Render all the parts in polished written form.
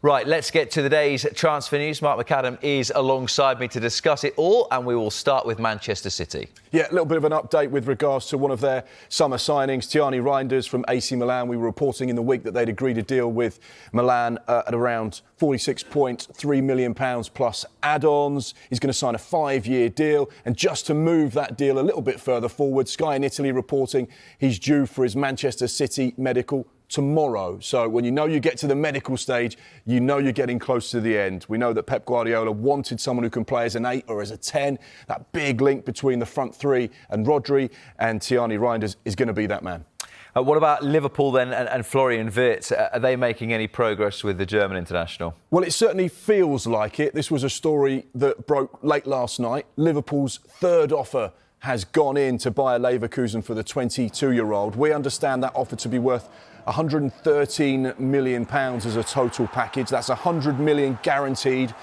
Right, let's get to the day's transfer news. Mark McAdam is alongside me to discuss it all, and we will start with Manchester City. Yeah, a little bit of an update with regards to one of their summer signings, Tierney Reinders from AC Milan. We were reporting in the week that they'd agreed a deal with Milan at around £46.3 million plus add-ons. He's going to sign a 5-year deal, and just to move that deal a little bit further forward, Sky in Italy reporting he's due for his Manchester City medical tomorrow. So when you know you get to the medical stage, you know you're getting close to the end. We know that Pep Guardiola wanted someone who can play as an 8 or as a 10. That big link between the front three and Rodri, and Tierney Reinders is going to be that man. What about Liverpool then and Florian Wirtz? Are they making any progress with the German international? Well, it certainly feels like it. This was a story that broke late last night. Liverpool's third offer has gone in to Bayer Leverkusen for the 22-year-old. We understand that offer to be worth £113 million as a total package. That's £100 million guaranteed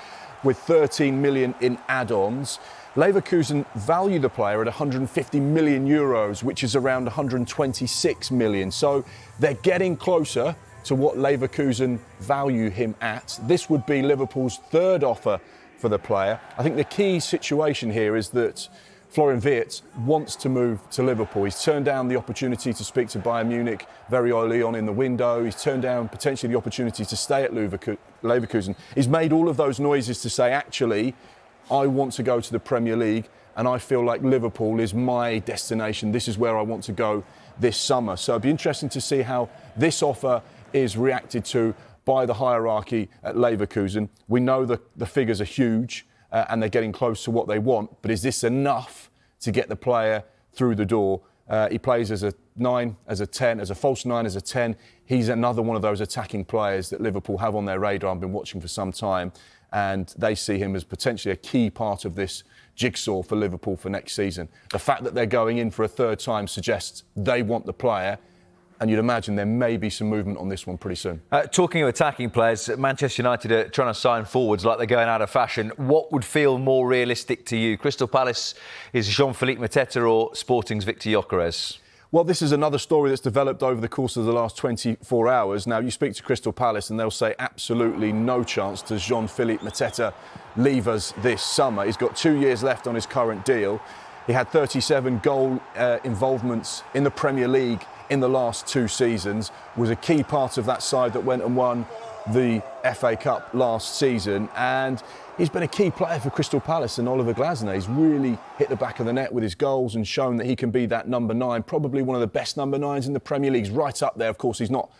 with £13 million in add-ons. Leverkusen value the player at €150 million, which is around 126 million. So they're getting closer to what Leverkusen value him at. This would be Liverpool's third offer for the player. I think the key situation here is that Florian Wirtz wants to move to Liverpool. He's turned down the opportunity to speak to Bayern Munich very early on in the window. He's turned down potentially the opportunity to stay at Leverkusen. He's made all of those noises to say, actually, I want to go to the Premier League and I feel like Liverpool is my destination. This is where I want to go this summer. So it'd be interesting to see how this offer is reacted to by the hierarchy at Leverkusen. We know the figures are huge. And they're getting close to what they want. But is this enough to get the player through the door? He plays as a 9, as a 10, as a false 9, as a 10. He's another one of those attacking players that Liverpool have on their radar and been watching for some time. And they see him as potentially a key part of this jigsaw for Liverpool for next season. The fact that they're going in for a third time suggests they want the player. And you'd imagine there may be some movement on this one pretty soon. Talking of attacking players, Manchester United are trying to sign forwards like they're going out of fashion. What would feel more realistic to you? Crystal Palace is Jean-Philippe Mateta or Sporting's Viktor Gyokeres? Well, this is another story that's developed over the course of the last 24 hours. Now, you speak to Crystal Palace and they'll say absolutely no chance does Jean-Philippe Mateta leave us this summer. He's got 2 years left on his current deal. He had 37 goal involvements in the Premier League in the last 2 seasons, was a key part of that side that went and won the FA Cup last season, and he's been a key player for Crystal Palace and Oliver Glasner. He's really hit the back of the net with his goals and shown that he can be that number 9, probably one of the best number 9s in the Premier League. He's right up there. Of course, he's not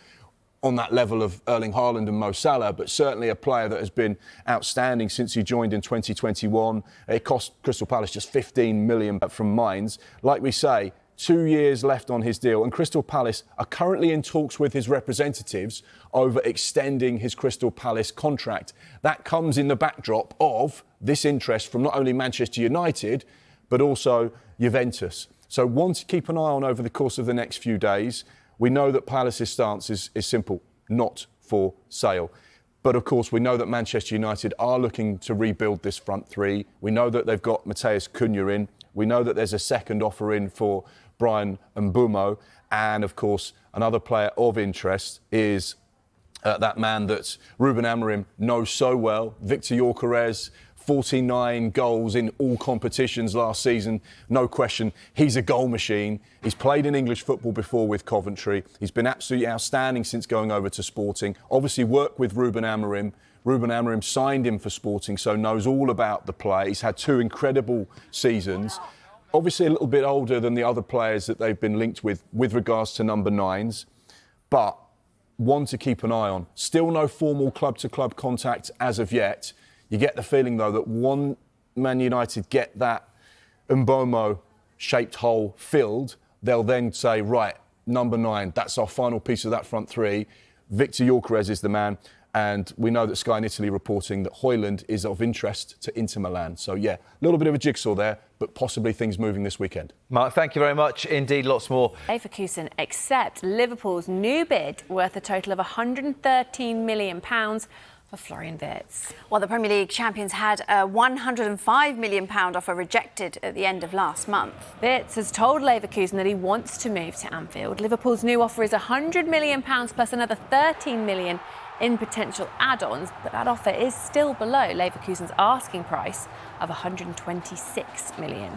on that level of Erling Haaland and Mo Salah, but certainly a player that has been outstanding since he joined in 2021. It cost Crystal Palace just £15 million from Mainz. Like we say, 2 years left on his deal, and Crystal Palace are currently in talks with his representatives over extending his Crystal Palace contract. That comes in the backdrop of this interest from not only Manchester United, but also Juventus. So one to keep an eye on over the course of the next few days. We know that Palace's stance is simple, not for sale. But of course, we know that Manchester United are looking to rebuild this front three. We know that they've got Matheus Cunha in. We know that there's a second offer in for Brian Mbeumo. And of course, another player of interest is that man that Ruben Amorim knows so well, Viktor Gyokeres. 49 goals in all competitions last season. No question, he's a goal machine. He's played in English football before with Coventry. He's been absolutely outstanding since going over to Sporting. Obviously worked with Ruben Amorim. Ruben Amorim signed him for Sporting, so knows all about the play. He's had 2 incredible seasons. Obviously a little bit older than the other players that they've been linked with regards to number 9s. But one to keep an eye on. Still no formal club-to-club contact as of yet. You get the feeling, though, that once Man United get that Mbeumo-shaped hole filled, they'll then say, right, number 9, that's our final piece of that front three. Viktor Gyokeres is the man. And we know that Sky in Italy reporting that Højlund is of interest to Inter Milan. So, yeah, a little bit of a jigsaw there, but possibly things moving this weekend. Mark, thank you very much. Indeed, lots more. Leverkusen accept Liverpool's new bid worth a total of £113 million for Florian Wirtz. Well, the Premier League champions had a £105 million offer rejected at the end of last month. Wirtz has told Leverkusen that he wants to move to Anfield. Liverpool's new offer is £100 million plus another £13 million in potential add-ons, but that offer is still below Leverkusen's asking price of £126 million.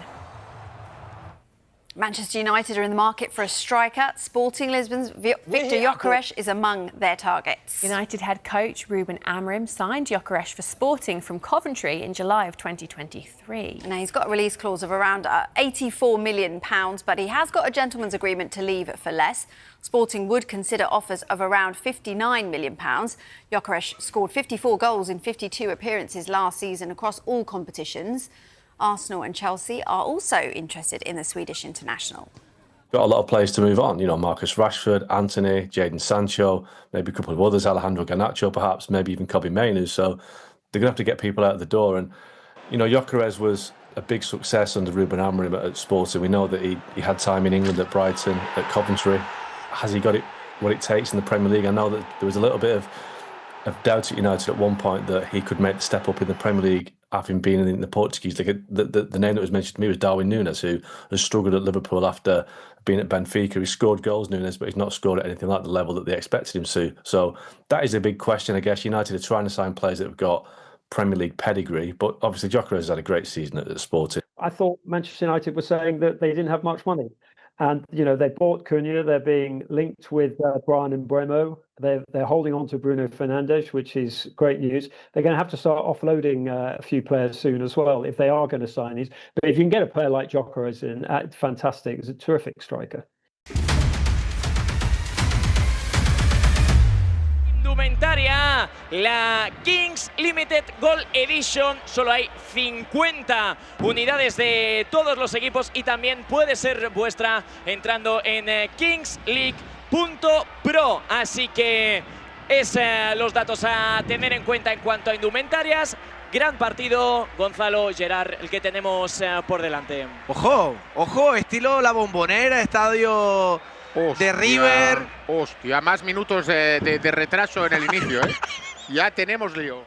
Manchester United are in the market for a striker. Sporting Lisbon's Viktor Gyokeres is among their targets. United head coach Ruben Amorim signed Gyokeres for Sporting from Coventry in July of 2023. Now, he's got a release clause of around £84 million, but he has got a gentleman's agreement to leave for less. Sporting would consider offers of around £59 million. Gyokeres scored 54 goals in 52 appearances last season across all competitions. Arsenal and Chelsea are also interested in the Swedish international. Got a lot of players to move on, Marcus Rashford, Anthony, Jadon Sancho, maybe a couple of others, Alejandro Garnacho perhaps, maybe even Kobbie Mainoo. So they're going to have to get people out of the door. And, Gyokeres was a big success under Ruben Amorim at Sporting. We know that he had time in England at Brighton, at Coventry. Has he got what it takes in the Premier League? I know that there was a little bit of doubt at United at one point that he could make the step up in the Premier League, having been in the Portuguese league. The name that was mentioned to me was Darwin Núñez, who has struggled at Liverpool after being at Benfica. He scored goals, Núñez, but he's not scored at anything like the level that they expected him to. So that is a big question, I guess. United are trying to sign players that have got Premier League pedigree, but obviously Gyokeres has had a great season at Sporting. I thought Manchester United were saying that they didn't have much money. And, they bought Cunha, they're being linked with Brian and Bremo. They're holding on to Bruno Fernandes, which is great news. They're going to have to start offloading a few players soon as well if they are going to sign these. But if you can get a player like Gyokeres in, fantastic. He's a terrific striker. Indumentaria, la Kings Limited Gold Edition. Solo hay 50 unidades de todos los equipos y también puede ser vuestra entrando en kingsleague.pro. Así que es los datos a tener en cuenta en cuanto a indumentarias. Gran partido, Gonzalo, Gerard, el que tenemos por delante. Ojo, estilo La Bombonera, estadio de River. Hostia, más minutos de retraso en el inicio, ¿eh? Ya tenemos lío.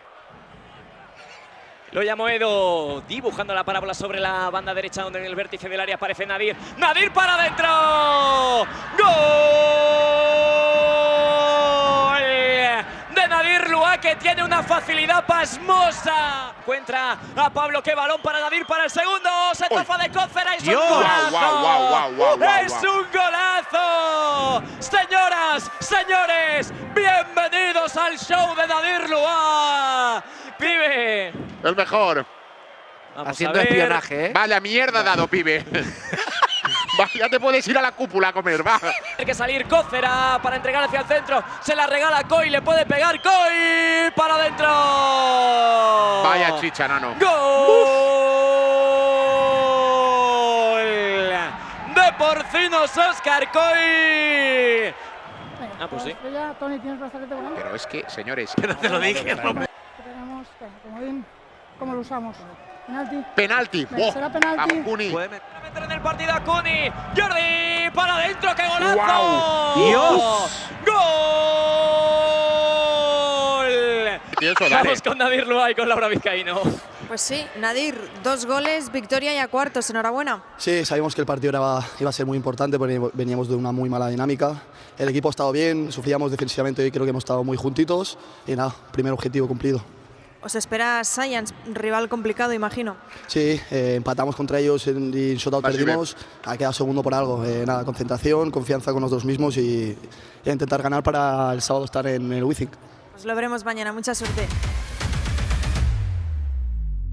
Lo llamó Edo, dibujando la parábola sobre la banda derecha, donde en el vértice del área aparece Nadir. ¡Nadir para adentro! ¡Gol! De Nadir Lua, que tiene una facilidad pasmosa. Encuentra a Pablo, qué balón para Nadir para el segundo. Se zafa de Cócera, es un golazo. ¡Es un golazo! Señoras, señores, bienvenidos al show de Nadir Lua. Pibe. El mejor. Vamos haciendo espionaje, ¿eh? Vaya mierda dado, pibe. Va, ya te puedes ir a la cúpula a comer, va. Tiene que salir Cócera para entregar hacia el centro. Se la regala Coy, le puede pegar Coy para adentro. Vaya chicha, nano. ¡Gol! De Porcinos Óscar Coy. Ah, pues sí. Pero es que, señores, Pero te lo dije, Romero. ¿Cómo lo usamos? Penalti. Será penalti. Vamos, Cuni. Puede meter en el partido a Cuni. Jordi para adentro, ¡qué golazo! ¡Guau! ¡Dios! ¡Gol! Vamos con Nadir Lua y con Laura Vizcaíno. Pues sí, Nadir, 2 goles, victoria y a cuartos, enhorabuena. Sí, sabíamos que el partido iba a ser muy importante porque veníamos de una muy mala dinámica. El equipo ha estado bien, sufríamos defensivamente y creo que hemos estado muy juntitos. Y nada, primer objetivo cumplido. Os espera Science, rival complicado, imagino. Sí, empatamos contra ellos y en shootout perdimos. Ha quedado segundo por algo. Nada, concentración, confianza con nosotros mismos y intentar ganar para el sábado estar en el Wizzing. Pues lo veremos mañana, mucha suerte.